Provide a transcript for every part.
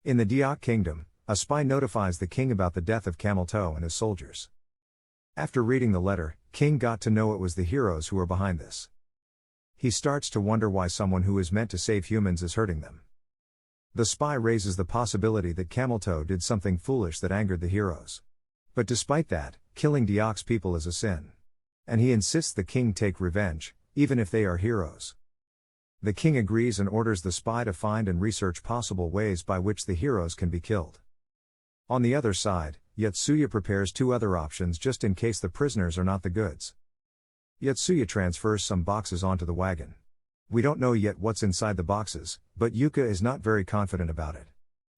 In the Diak kingdom, a spy notifies the king about the death of Camel Toe and his soldiers. After reading the letter, King got to know it was the heroes who were behind this. He starts to wonder why someone who is meant to save humans is hurting them. The spy raises the possibility that Camel Toe did something foolish that angered the heroes. But despite that, killing Diak's people is a sin. And he insists the king take revenge, even if they are heroes. The king agrees and orders the spy to find and research possible ways by which the heroes can be killed. On the other side, Yotsuya prepares two other options just in case the prisoners are not the goods. Yotsuya transfers some boxes onto the wagon. We don't know yet what's inside the boxes, but Yuka is not very confident about it.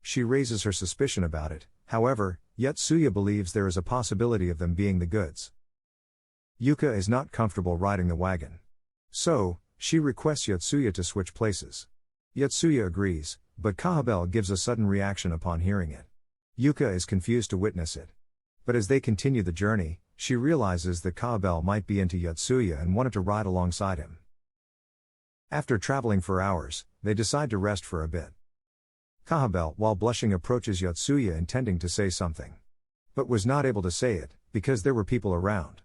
She raises her suspicion about it, however, Yotsuya believes there is a possibility of them being the goods. Yuka is not comfortable riding the wagon. So, she requests Yotsuya to switch places. Yotsuya agrees, but Kahabel gives a sudden reaction upon hearing it. Yuka is confused to witness it. But as they continue the journey, she realizes that Kahabel might be into Yotsuya and wanted to ride alongside him. After traveling for hours, they decide to rest for a bit. Kahabel, while blushing, approaches Yotsuya intending to say something. But was not able to say it, because there were people around.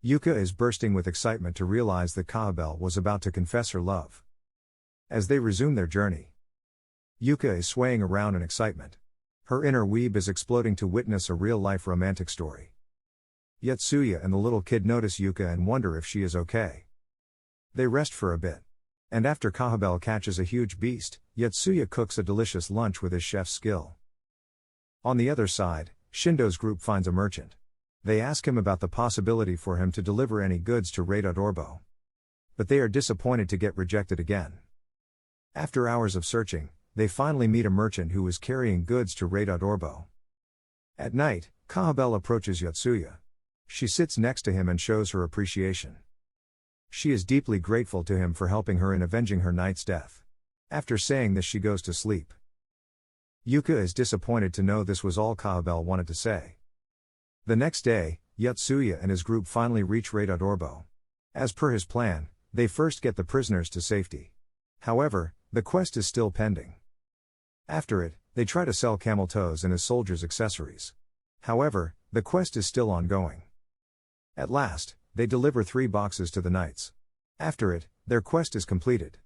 Yuka is bursting with excitement to realize that Kahabel was about to confess her love. As they resume their journey, Yuka is swaying around in excitement. Her inner weeb is exploding to witness a real-life romantic story. Yotsuya and the little kid notice Yuka and wonder if she is okay. They rest for a bit. And after Kahabel catches a huge beast, Yotsuya cooks a delicious lunch with his chef's skill. On the other side, Shindo's group finds a merchant. They ask him about the possibility for him to deliver any goods to Raidot Orbo. But they are disappointed to get rejected again. After hours of searching, they finally meet a merchant who is carrying goods to Raidot Orbo. At night, Kahabel approaches Yotsuya. She sits next to him and shows her appreciation. She is deeply grateful to him for helping her in avenging her knight's death. After saying this, she goes to sleep. Yuka is disappointed to know this was all Kahabel wanted to say. The next day, Yotsuya and his group finally reach Raidot Orbo. As per his plan, they first get the prisoners to safety. However, the quest is still pending. After it, they try to sell Camel Toes and his soldiers' accessories. However, the quest is still ongoing. At last, they deliver 3 boxes to the knights. After it, their quest is completed.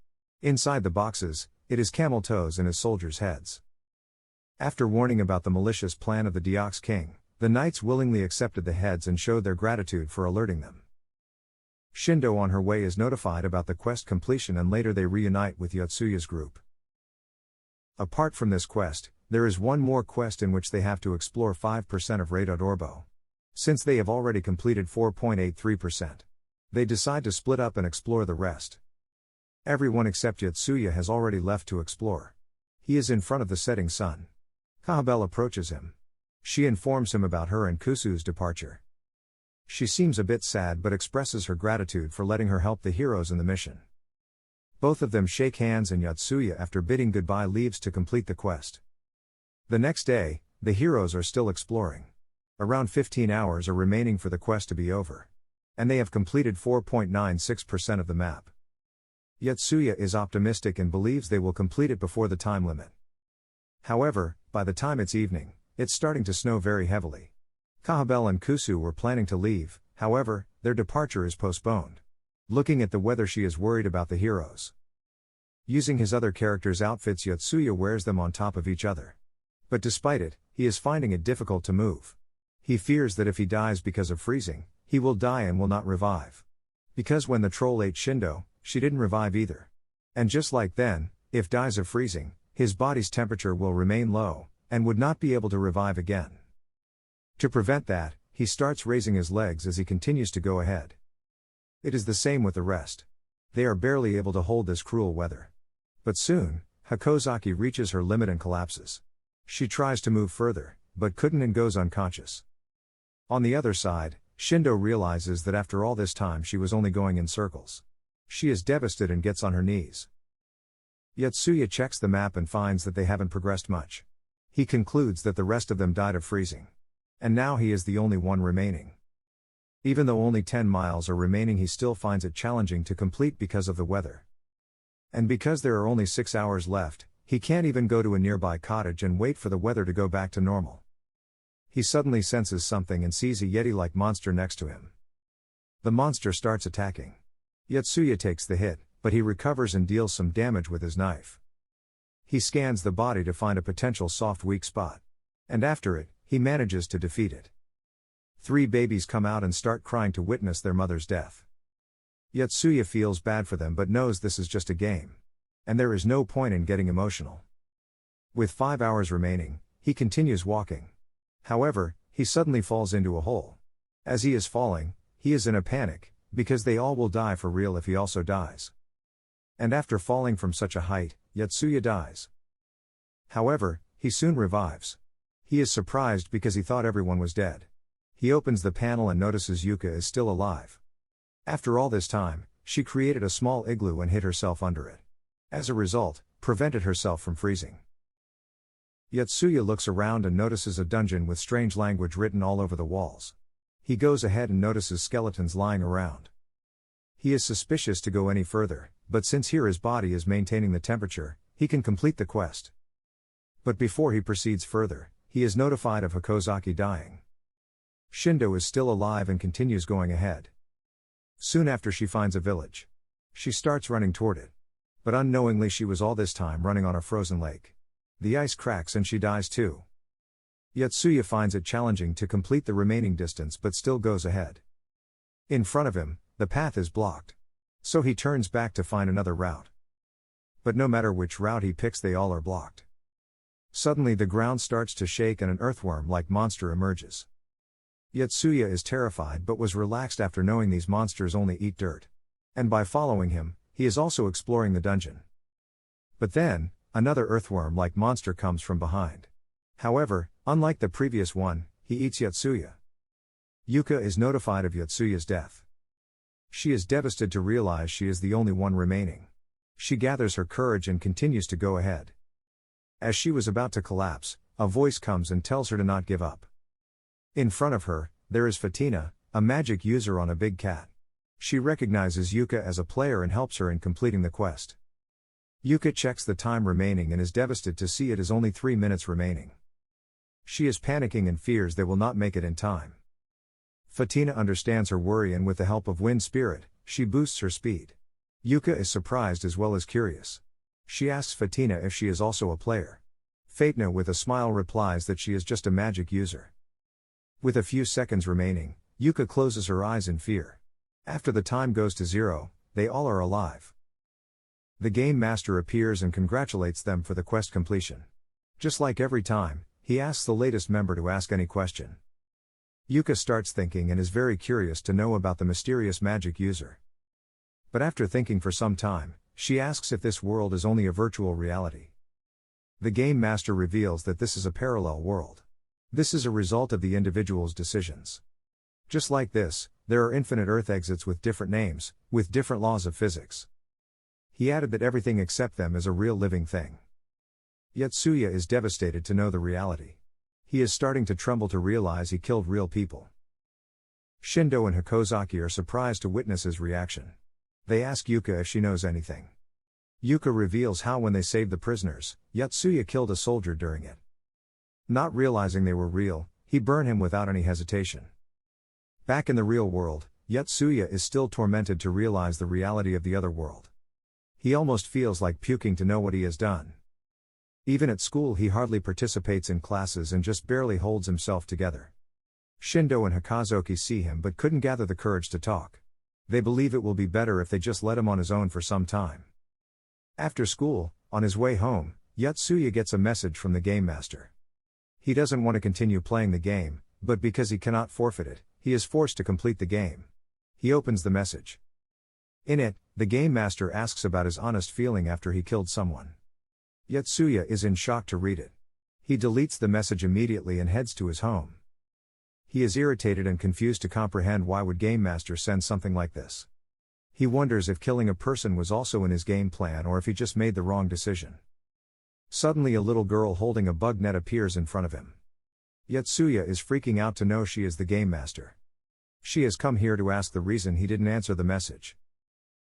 Inside the boxes, it is Camel Toes and his soldiers' heads. After warning about the malicious plan of the Diak's king, the knights willingly accepted the heads and showed their gratitude for alerting them. Shindo on her way is notified about the quest completion and later they reunite with Yotsuya's group. Apart from this quest, there is one more quest in which they have to explore 5% of Raidot Orbo. Since they have already completed 4.83%, they decide to split up and explore the rest. Everyone except Yotsuya has already left to explore. He is in front of the setting sun. Kahabel approaches him. She informs him about her and Kusu's departure. She seems a bit sad but expresses her gratitude for letting her help the heroes in the mission. Both of them shake hands and Yotsuya, after bidding goodbye, leaves to complete the quest. The next day, the heroes are still exploring. Around 15 hours are remaining for the quest to be over. And they have completed 4.96% of the map. Yotsuya is optimistic and believes they will complete it before the time limit. However, by the time it's evening, it's starting to snow very heavily. Kahabel and Kusu were planning to leave, however, their departure is postponed. Looking at the weather, she is worried about the heroes. Using his other characters' outfits, Yotsuya wears them on top of each other. But despite it, he is finding it difficult to move. He fears that if he dies because of freezing, he will die and will not revive. Because when the troll ate Shindo, she didn't revive either. And just like then, if dies of freezing, his body's temperature will remain low, and would not be able to revive again. To prevent that, he starts raising his legs as he continues to go ahead. It is the same with the rest. They are barely able to hold this cruel weather. But soon, Hakozaki reaches her limit and collapses. She tries to move further, but couldn't and goes unconscious. On the other side, Shindo realizes that after all this time she was only going in circles. She is devastated and gets on her knees. Yotsuya checks the map and finds that they haven't progressed much. He concludes that the rest of them died of freezing. And now he is the only one remaining. Even though only 10 miles are remaining, he still finds it challenging to complete because of the weather. And because there are only 6 hours left, He can't even go to a nearby cottage and wait for the weather to go back to normal. He suddenly senses something and sees a Yeti-like monster next to him. The monster starts attacking. Yotsuya takes the hit, but he recovers and deals some damage with his knife. He scans the body to find a potential soft weak spot. And after it, he manages to defeat it. 3 babies come out and start crying to witness their mother's death. Yotsuya feels bad for them but knows this is just a game. And there is no point in getting emotional. With 5 hours remaining, he continues walking. However, he suddenly falls into a hole. As he is falling, he is in a panic, because they all will die for real if he also dies. And after falling from such a height, Yotsuya dies. However, he soon revives. He is surprised because he thought everyone was dead. He opens the panel and notices Yuka is still alive. After all this time, she created a small igloo and hid herself under it. As a result, prevented herself from freezing. Yotsuya looks around and notices a dungeon with strange language written all over the walls. He goes ahead and notices skeletons lying around. He is suspicious to go any further, but since here his body is maintaining the temperature, he can complete the quest. But before he proceeds further, he is notified of Hakozaki dying. Shindo is still alive and continues going ahead. Soon after she finds a village. She starts running toward it. But unknowingly she was all this time running on a frozen lake. The ice cracks and she dies too. Yotsuya finds it challenging to complete the remaining distance but still goes ahead. In front of him, the path is blocked. So he turns back to find another route. But no matter which route he picks, they all are blocked. Suddenly the ground starts to shake and an earthworm-like monster emerges. Yotsuya is terrified but was relaxed after knowing these monsters only eat dirt. And by following him, he is also exploring the dungeon. But then, another earthworm-like monster comes from behind. However, unlike the previous one, he eats Yotsuya. Yuka is notified of Yotsuya's death. She is devastated to realize she is the only one remaining. She gathers her courage and continues to go ahead. As she was about to collapse, a voice comes and tells her to not give up. In front of her, there is Fatina, a magic user on a big cat. She recognizes Yuka as a player and helps her in completing the quest. Yuka checks the time remaining and is devastated to see it is only 3 minutes remaining. She is panicking and fears they will not make it in time. Fatina understands her worry and with the help of Wind Spirit, she boosts her speed. Yuka is surprised as well as curious. She asks Fatina if she is also a player. Fatina with a smile replies that she is just a magic user. With a few seconds remaining, Yuka closes her eyes in fear. After the time goes to 0, they all are alive. The game master appears and congratulates them for the quest completion. Just like every time, he asks the latest member to ask any question. Yuka starts thinking and is very curious to know about the mysterious magic user. But after thinking for some time, she asks if this world is only a virtual reality. The game master reveals that this is a parallel world. This is a result of the individual's decisions. Just like this, there are infinite Earth exits with different names, with different laws of physics. He added that everything except them is a real living thing. Yotsuya is devastated to know the reality. He is starting to tremble to realize he killed real people. Shindo and Hakozaki are surprised to witness his reaction. They ask Yuka if she knows anything. Yuka reveals how when they saved the prisoners, Yotsuya killed a soldier during it. Not realizing they were real, he burned him without any hesitation. Back in the real world, Yotsuya is still tormented to realize the reality of the other world. He almost feels like puking to know what he has done. Even at school he hardly participates in classes and just barely holds himself together. Shindo and Hakozaki see him but couldn't gather the courage to talk. They believe it will be better if they just let him on his own for some time. After school, on his way home, Yotsuya gets a message from the game master. He doesn't want to continue playing the game, but because he cannot forfeit it, he is forced to complete the game. He opens the message. In it, the game master asks about his honest feeling after he killed someone. Yotsuya is in shock to read it. He deletes the message immediately and heads to his home. He is irritated and confused to comprehend why would game master send something like this. He wonders if killing a person was also in his game plan or if he just made the wrong decision. Suddenly a little girl holding a bug net appears in front of him. Yotsuya is freaking out to know she is the game master. She has come here to ask the reason he didn't answer the message.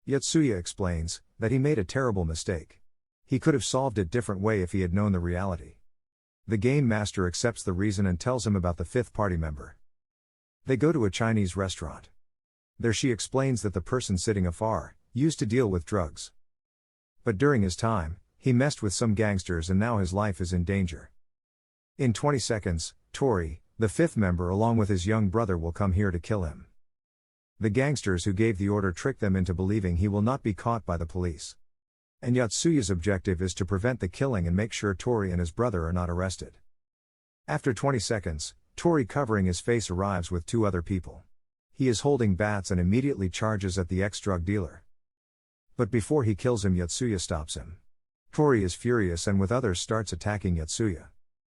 Yotsuya explains that he made a terrible mistake. He could have solved it different way if he had known the reality. The game master accepts the reason and tells him about the fifth party member. They go to a Chinese restaurant. There she explains that the person sitting afar used to deal with drugs. But during his time, he messed with some gangsters and now his life is in danger. In 20 seconds, Tori, the fifth member along with his young brother will come here to kill him. The gangsters who gave the order trick them into believing he will not be caught by the police. And Yotsuya's objective is to prevent the killing and make sure Tori and his brother are not arrested. After 20 seconds, Tori covering his face arrives with two other people. He is holding bats and immediately charges at the ex-drug dealer. But before he kills him, Yotsuya stops him. Tori is furious and with others starts attacking Yotsuya.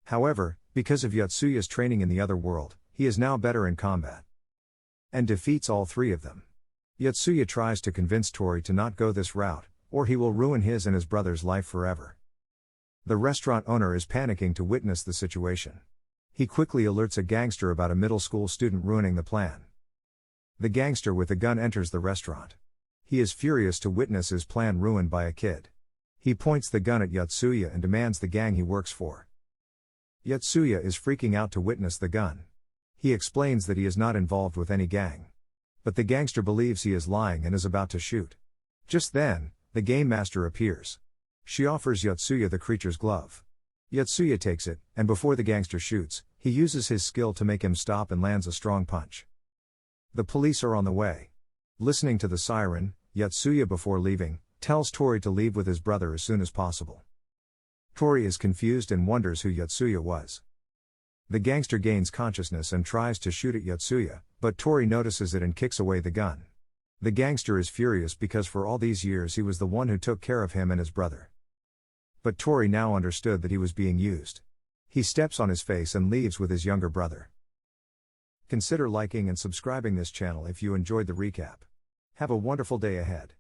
However, because of Yotsuya's training in the other world, he is now better in combat. And defeats all three of them. Yotsuya tries to convince Tori to not go this route, or he will ruin his and his brother's life forever. The restaurant owner is panicking to witness the situation. He quickly alerts a gangster about a middle school student ruining the plan. The gangster with the gun enters the restaurant. He is furious to witness his plan ruined by a kid. He points the gun at Yotsuya and demands the gang he works for. Yotsuya is freaking out to witness the gun. He explains that he is not involved with any gang. But the gangster believes he is lying and is about to shoot. Just then, the game master appears. She offers Yotsuya the creature's glove. Yotsuya takes it, and before the gangster shoots, he uses his skill to make him stop and lands a strong punch. The police are on the way. Listening to the siren, Yotsuya before leaving, tells Tori to leave with his brother as soon as possible. Tori is confused and wonders who Yotsuya was. The gangster gains consciousness and tries to shoot at Yotsuya, but Tori notices it and kicks away the gun. The gangster is furious because for all these years he was the one who took care of him and his brother. But Tori now understood that he was being used. He steps on his face and leaves with his younger brother. Consider liking and subscribing this channel if you enjoyed the recap. Have a wonderful day ahead.